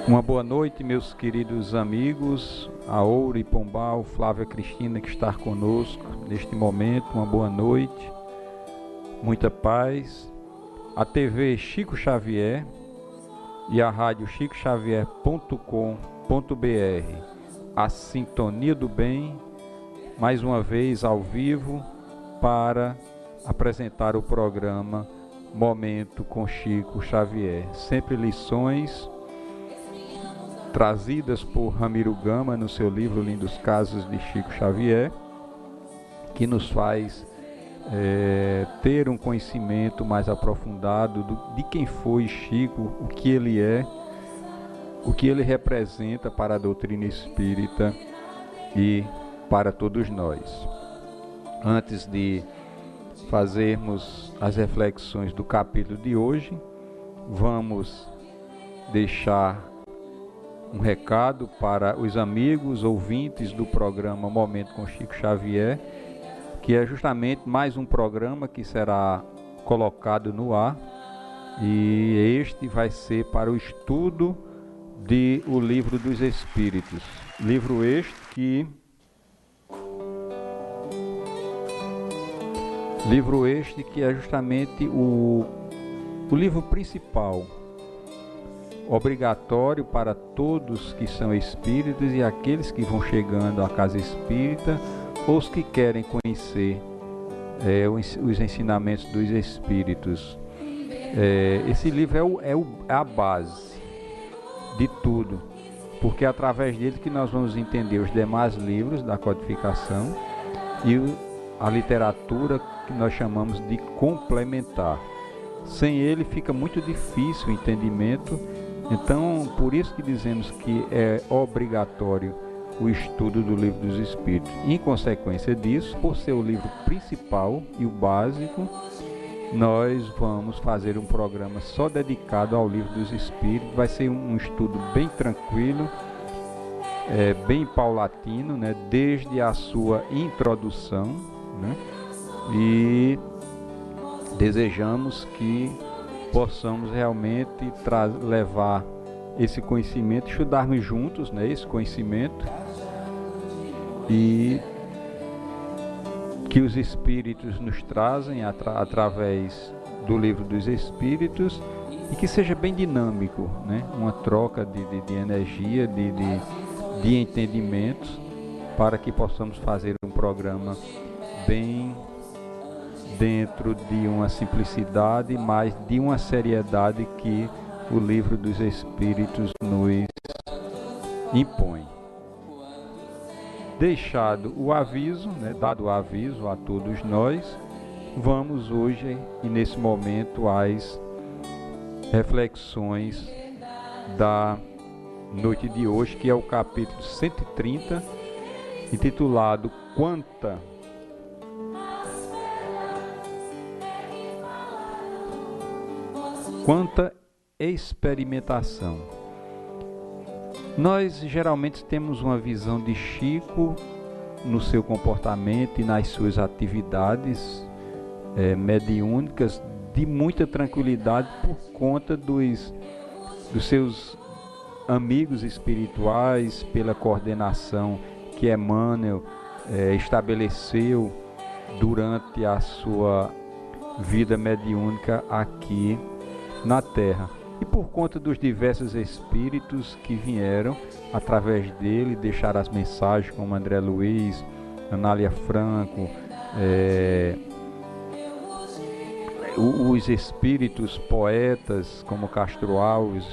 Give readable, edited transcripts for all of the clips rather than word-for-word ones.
Uma boa noite, meus queridos amigos, Aouro e Pombal, Flávia Cristina, que está conosco neste momento. Uma boa noite, muita paz. A TV Chico Xavier e a rádio chicoxavier.com.br, a Sintonia do Bem, mais uma vez ao vivo para apresentar o programa Momento com Chico Xavier. Sempre lições trazidas por Ramiro Gama no seu livro Lindos Casos de Chico Xavier, que nos faz ter um conhecimento mais aprofundado de quem foi Chico, o que ele é, o que ele representa para a doutrina espírita e para todos nós. Antes de fazermos as reflexões do capítulo de hoje, vamos deixar um recado para os amigos ouvintes do programa Momento com Chico Xavier, que é justamente mais um programa que será colocado no ar, e este vai ser para o estudo de O Livro dos Espíritos. Livro este que é justamente o livro principal, obrigatório para todos que são espíritas e aqueles que vão chegando à casa espírita, ou os que querem conhecer os ensinamentos dos espíritos. Esse livro é a base de tudo, porque é através dele que nós vamos entender os demais livros da codificação e a literatura que nós chamamos de complementar. Sem ele fica muito difícil o entendimento. Então, por isso que dizemos que é obrigatório o estudo do Livro dos Espíritos. Em consequência disso, por ser o livro principal e o básico, nós vamos fazer um programa só dedicado ao Livro dos Espíritos. Vai ser um estudo bem tranquilo, bem paulatino, né, desde a sua introdução, né, e desejamos que possamos realmente levar esse conhecimento, estudarmos juntos, né, esse conhecimento, e que os Espíritos nos trazem através do Livro dos Espíritos, e que seja bem dinâmico, né, uma troca de energia, de entendimentos, para que possamos fazer um programa bem dentro de uma simplicidade, mas de uma seriedade que o Livro dos Espíritos nos impõe. Deixado o aviso, né, dado o aviso a todos nós, vamos hoje e nesse momento às reflexões da noite de hoje, que é o capítulo 130, intitulado Quanta experimentação. Nós geralmente temos uma visão de Chico no seu comportamento e nas suas atividades mediúnicas de muita tranquilidade por conta dos seus amigos espirituais, pela coordenação que Emmanuel estabeleceu durante a sua vida mediúnica aqui na Terra, e por conta dos diversos espíritos que vieram através dele deixar as mensagens, como André Luiz, Anália Franco, os espíritos poetas como Castro Alves,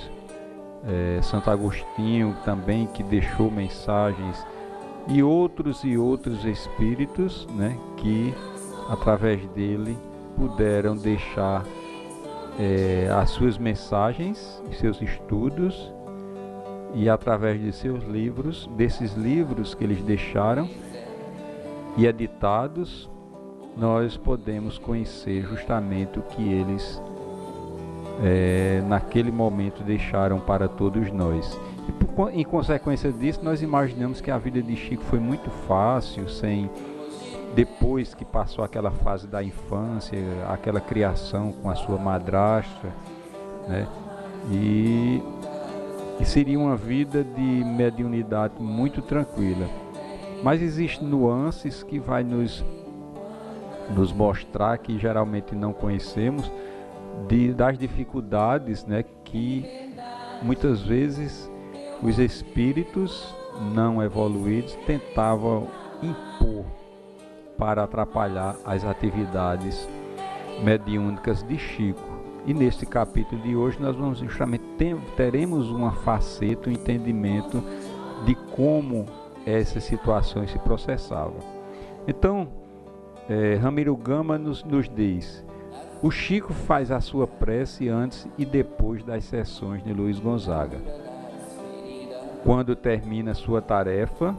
Santo Agostinho também, que deixou mensagens, e outros espíritos, né, que através dele puderam deixar as suas mensagens, seus estudos, e através de seus livros, desses livros que eles deixaram e editados, nós podemos conhecer justamente o que eles naquele momento deixaram para todos nós. E em consequência disso, nós imaginamos que a vida de Chico foi muito fácil, sem depois que passou aquela fase da infância, aquela criação com a sua madrasta, né? E seria uma vida de mediunidade muito tranquila. Mas existem nuances que vai nos mostrar, que geralmente não conhecemos, das dificuldades, né, que muitas vezes os espíritos não evoluídos tentavam impor para atrapalhar as atividades mediúnicas de Chico. E neste capítulo de hoje nós vamos justamente teremos uma faceta, um entendimento de como essas situações se processavam. Então, Ramiro Gama nos diz: o Chico faz a sua prece antes e depois das sessões de Luiz Gonzaga. Quando termina sua tarefa,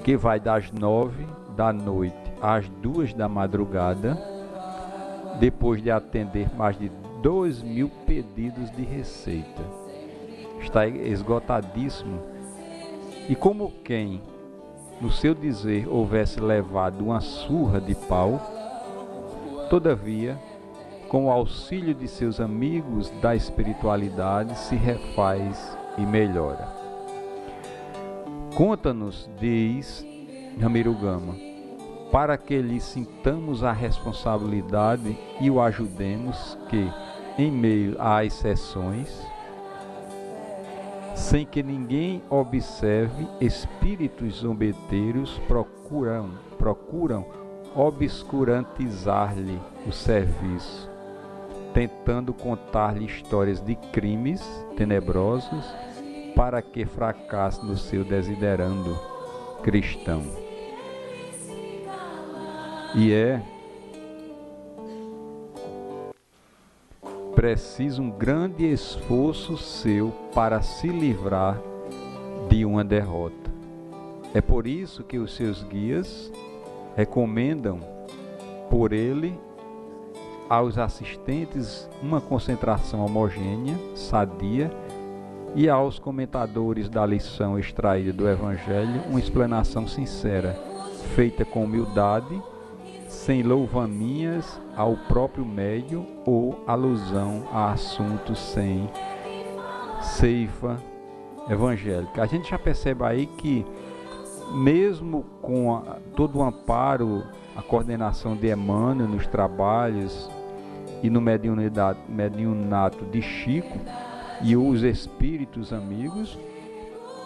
que vai das 9 da noite às 2 da madrugada, depois de atender mais de 2.000 pedidos de receita. Está esgotadíssimo. E como quem, no seu dizer, houvesse levado uma surra de pau, todavia, com o auxílio de seus amigos da espiritualidade, se refaz e melhora. Conta-nos, diz Ramiro Gama, para que lhe sintamos a responsabilidade e o ajudemos que, em meio às sessões, sem que ninguém observe, espíritos zombeteiros procuram obscurantizar-lhe o serviço, tentando contar-lhe histórias de crimes tenebrosos para que fracasse no seu desiderando cristão. E é preciso um grande esforço seu para se livrar de uma derrota. É por isso que os seus guias recomendam por ele aos assistentes uma concentração homogênea, sadia, e aos comentadores da lição extraída do Evangelho uma explanação sincera, feita com humildade, sem louvaminhas ao próprio médium ou alusão a assuntos sem ceifa evangélica. A gente já percebe aí que, mesmo com todo o amparo, a coordenação de Emmanuel nos trabalhos e no mediunato de Chico e os espíritos amigos,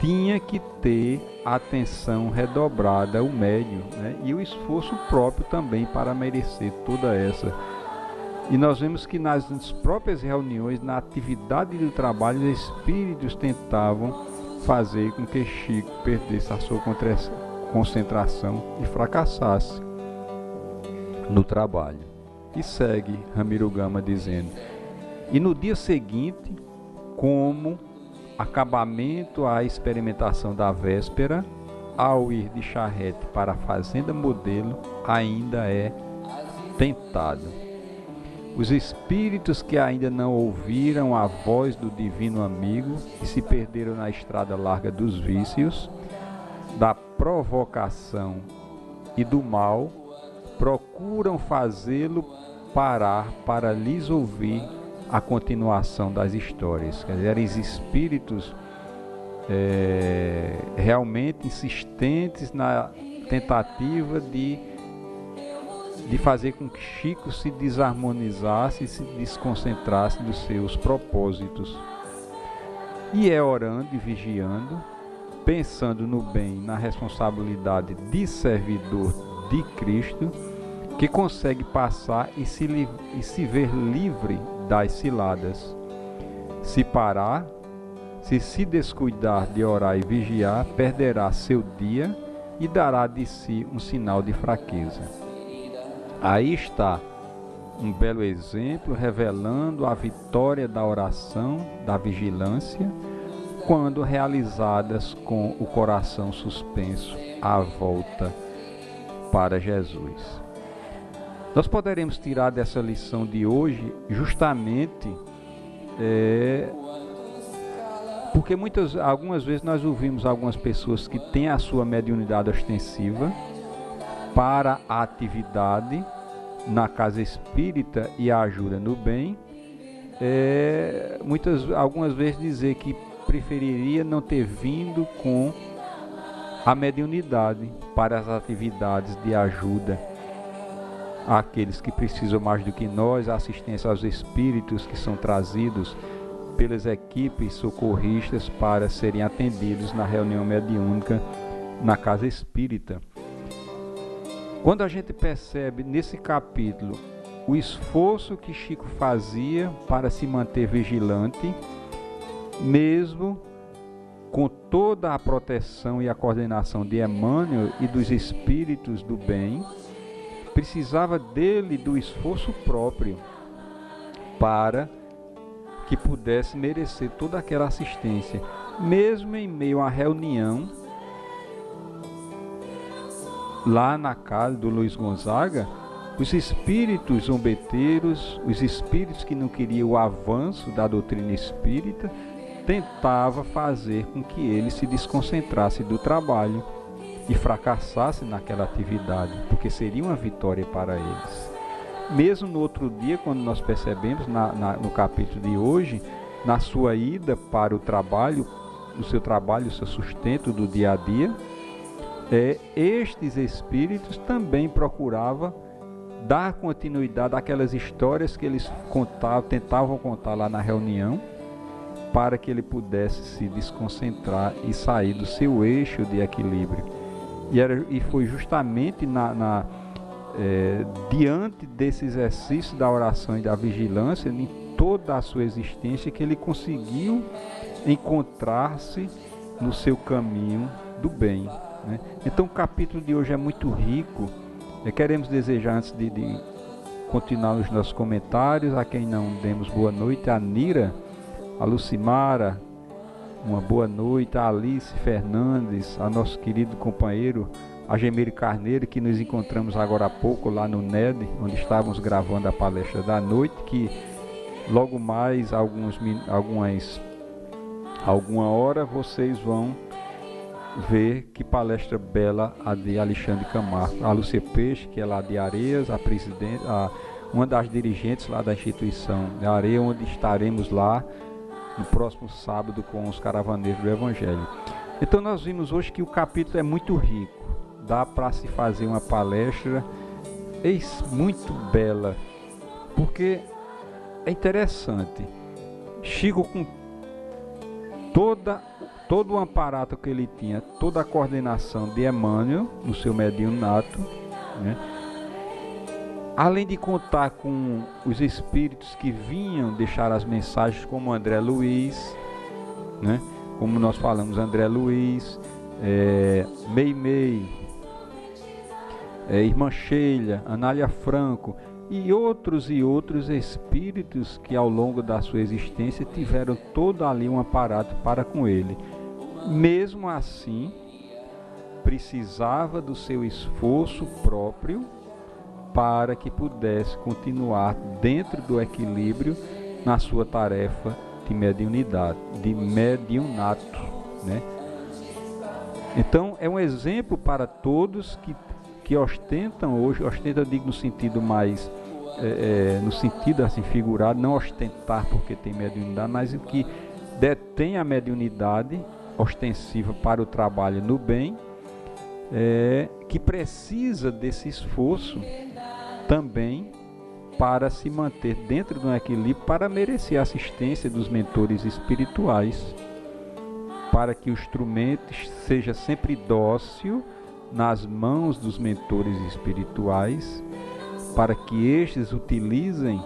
tinha que ter atenção redobrada o médium, né? E o esforço próprio também para merecer toda essa. E nós vemos que nas próprias reuniões, na atividade do trabalho, os espíritos tentavam fazer com que Chico perdesse a sua concentração e fracassasse no trabalho. E segue Ramiro Gama dizendo: e no dia seguinte, como acabamento à experimentação da véspera, ao ir de charrete para a fazenda modelo, ainda é tentado. Os espíritos que ainda não ouviram a voz do divino amigo e se perderam na estrada larga dos vícios, da provocação e do mal, procuram fazê-lo parar para lhes ouvir a continuação das histórias. Quer dizer, eram espíritos realmente insistentes na tentativa de fazer com que Chico se desarmonizasse e se desconcentrasse dos seus propósitos. E é orando e vigiando, pensando no bem, na responsabilidade de servidor de Cristo, que consegue passar e se ver livre das ciladas. Se parar, se descuidar de orar e vigiar, perderá seu dia e dará de si um sinal de fraqueza. Aí está um belo exemplo revelando a vitória da oração, da vigilância, quando realizadas com o coração suspenso à volta para Jesus. Nós poderemos tirar dessa lição de hoje justamente porque algumas vezes nós ouvimos algumas pessoas que têm a sua mediunidade ostensiva para a atividade na casa espírita e a ajuda no bem, algumas vezes dizer que preferiria não ter vindo com a mediunidade para as atividades de ajuda àqueles que precisam mais do que nós, a assistência aos espíritos que são trazidos pelas equipes socorristas para serem atendidos na reunião mediúnica na casa espírita. Quando a gente percebe nesse capítulo o esforço que Chico fazia para se manter vigilante, mesmo com toda a proteção e a coordenação de Emmanuel e dos espíritos do bem, precisava dele do esforço próprio para que pudesse merecer toda aquela assistência, mesmo em meio à reunião lá na casa do Luiz Gonzaga. Os espíritos zombeteiros, os espíritos que não queriam o avanço da doutrina espírita, tentava fazer com que ele se desconcentrasse do trabalho e fracassasse naquela atividade, porque seria uma vitória para eles. Mesmo no outro dia, quando nós percebemos no capítulo de hoje, na sua ida para o trabalho, no seu trabalho, o seu sustento do dia a dia, estes espíritos também procuravam dar continuidade àquelas histórias que eles tentavam contar lá na reunião, para que ele pudesse se desconcentrar e sair do seu eixo de equilíbrio. E foi justamente diante desse exercício da oração e da vigilância, em toda a sua existência, que ele conseguiu encontrar-se no seu caminho do bem, né? Então o capítulo de hoje é muito rico. Queremos desejar, antes de continuar os nossos comentários, a quem não demos boa noite, a Nira, a Lucimara, uma boa noite, a Alice Fernandes, a nosso querido companheiro Agemir Carneiro, que nos encontramos agora há pouco lá no NED, onde estávamos gravando a palestra da noite, que logo mais alguma hora vocês vão ver que palestra bela a de Alexandre Camargo. A Lúcia Peixe, que é lá de Areias, uma das dirigentes lá da instituição de Areia, onde estaremos lá no próximo sábado com os caravaneiros do Evangelho. Então nós vimos hoje que o capítulo é muito rico, dá para se fazer uma palestra muito bela, porque é interessante. Chico, com todo o aparato que ele tinha, toda a coordenação de Emmanuel no seu mediunato, né? Além de contar com os espíritos que vinham deixar as mensagens, como André Luiz, né? Como nós falamos, André Luiz, Meimei, Irmã Sheila, Anália Franco e outros espíritos que ao longo da sua existência tiveram todo ali um aparato para com ele. Mesmo assim, precisava do seu esforço próprio para que pudesse continuar dentro do equilíbrio na sua tarefa de mediunidade, de mediunato, né? Então é um exemplo para todos que ostentam hoje, eu digo no sentido mais, no sentido assim figurado, não ostentar porque tem mediunidade, mas que detém a mediunidade ostensiva para o trabalho no bem, que precisa desse esforço também para se manter dentro de um equilíbrio, para merecer a assistência dos mentores espirituais, para que o instrumento seja sempre dócil nas mãos dos mentores espirituais, para que estes utilizem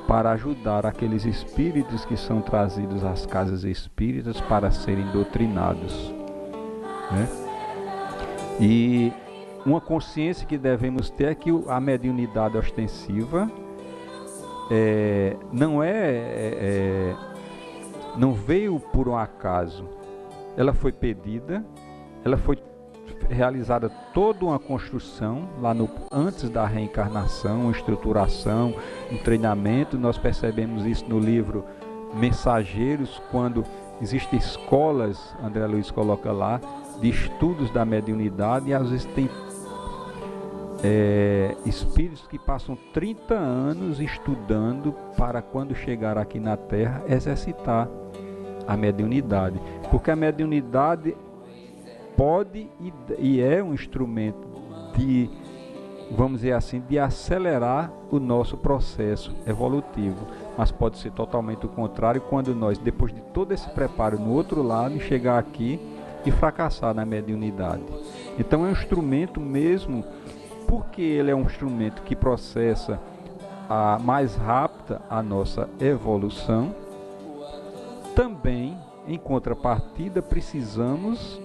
para ajudar aqueles espíritos que são trazidos às casas espíritas para serem doutrinados, né? E uma consciência que devemos ter é que a mediunidade ostensiva não veio por um acaso. Ela foi pedida, ela foi realizada toda uma construção lá antes da reencarnação, uma estruturação, um treinamento. Nós percebemos isso no livro Mensageiros, quando existem escolas, André Luiz coloca lá, de estudos da mediunidade, e às vezes tem espíritos que passam 30 anos estudando para, quando chegar aqui na Terra, exercitar a mediunidade. Porque a mediunidade pode e é um instrumento de, vamos dizer assim, de acelerar o nosso processo evolutivo. Mas pode ser totalmente o contrário, quando nós, depois de todo esse preparo no outro lado, chegar aqui e fracassar na mediunidade. Então é um instrumento mesmo, porque ele é um instrumento que processa mais rápida a nossa evolução. Também, em contrapartida, precisamos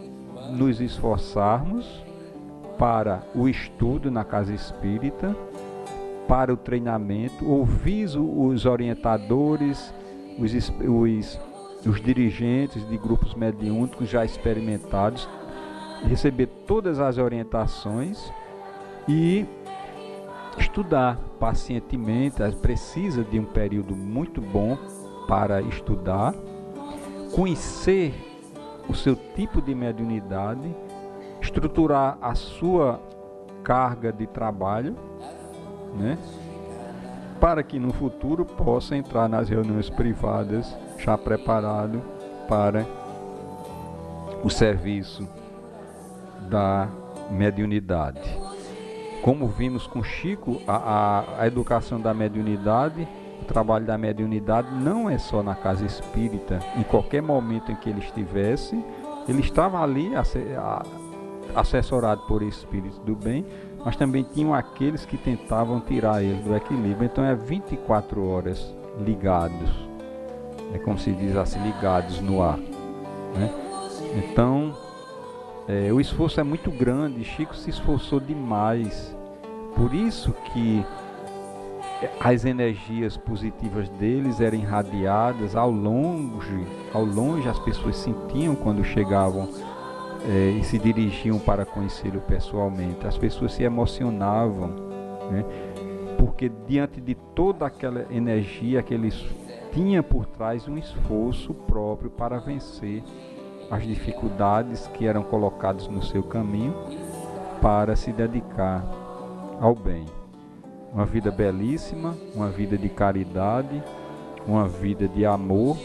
nos esforçarmos para o estudo na casa espírita, para o treinamento, ouvir os orientadores, os dirigentes de grupos mediúnicos já experimentados, receber todas as orientações e estudar pacientemente. Precisa de um período muito bom para estudar, conhecer o seu tipo de mediunidade, estruturar a sua carga de trabalho, né, para que no futuro possa entrar nas reuniões privadas já preparado para o serviço da mediunidade. Como vimos com Chico, a educação da mediunidade, o trabalho da mediunidade não é só na casa espírita. Em qualquer momento em que ele estivesse, ele estava ali assessorado por espíritos do bem, mas também tinham aqueles que tentavam tirar ele do equilíbrio. Então é 24 horas ligados, é como se diz assim, ligados no ar, né? Então o esforço é muito grande. Chico se esforçou demais, por isso que as energias positivas deles eram irradiadas ao longe as pessoas sentiam quando chegavam e se dirigiam para conhecê-lo pessoalmente. As pessoas se emocionavam, né? Porque diante de toda aquela energia que eles tinham por trás, um esforço próprio para vencer as dificuldades que eram colocadas no seu caminho, para se dedicar ao bem. Uma vida belíssima, uma vida de caridade, uma vida de amor,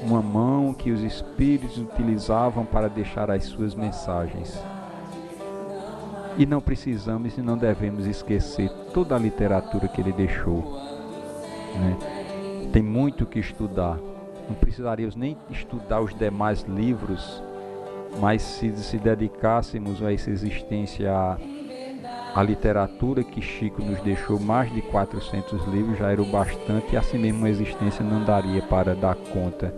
uma mão que os espíritos utilizavam para deixar as suas mensagens. E não precisamos e não devemos esquecer toda a literatura que ele deixou, né? Tem muito que estudar. Não precisaríamos nem estudar os demais livros, mas se dedicássemos a essa existência à literatura que Chico nos deixou, mais de 400 livros já era o bastante, e assim mesmo a existência não daria para dar conta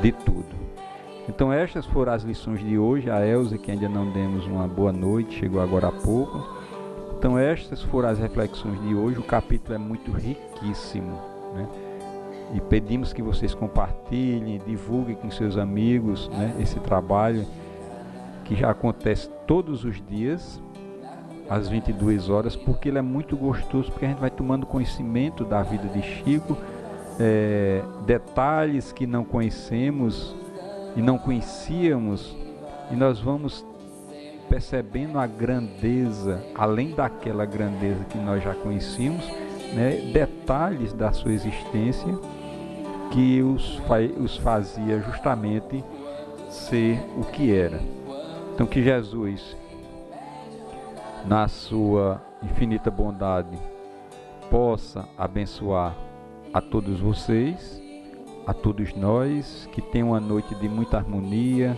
de tudo. Então estas foram as lições de hoje. A Elza, que ainda não demos uma boa noite, chegou agora há pouco. Então estas foram as reflexões de hoje. O capítulo é muito riquíssimo, né? E pedimos que vocês compartilhem, divulguem com seus amigos, né, esse trabalho que já acontece todos os dias às 22 horas, porque ele é muito gostoso, porque a gente vai tomando conhecimento da vida de Chico, detalhes que não conhecemos e não conhecíamos, e nós vamos percebendo a grandeza, além daquela grandeza que nós já conhecíamos, né, detalhes da sua existência que os fazia justamente ser o que era. Então que Jesus, na sua infinita bondade, possa abençoar a todos vocês, a todos nós, que tenham uma noite de muita harmonia,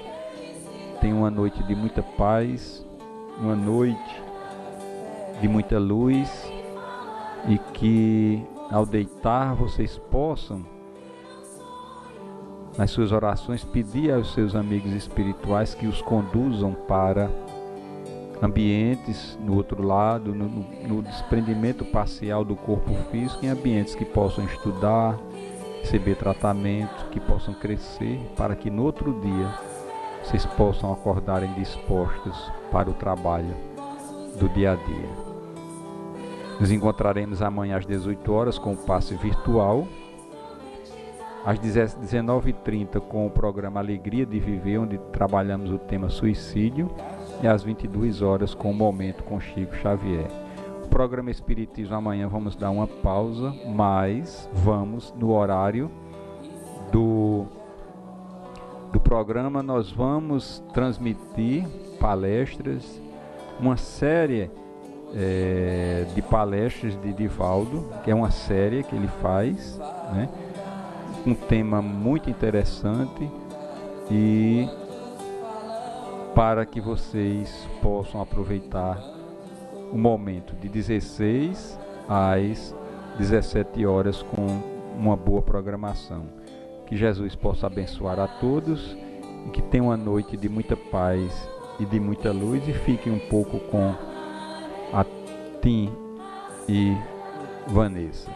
tenham uma noite de muita paz, uma noite de muita luz, e que ao deitar vocês possam, nas suas orações, pedir aos seus amigos espirituais que os conduzam para ambientes no outro lado, no desprendimento parcial do corpo físico, em ambientes que possam estudar, receber tratamento, que possam crescer, para que no outro dia vocês possam acordarem dispostos para o trabalho do dia a dia. Nos encontraremos amanhã às 18 horas com o passe virtual, às 19h30 com o programa Alegria de Viver, onde trabalhamos o tema suicídio, e às 22 horas com o Momento com Chico Xavier. O programa Espiritismo amanhã vamos dar uma pausa, mas vamos no horário do programa, nós vamos transmitir palestras, uma série de palestras de Divaldo, que é uma série que ele faz, né? Um tema muito interessante, e para que vocês possam aproveitar o momento de 16 às 17 horas com uma boa programação. Que Jesus possa abençoar a todos e que tenham uma noite de muita paz e de muita luz, e fiquem um pouco com a Tim e Vanessa.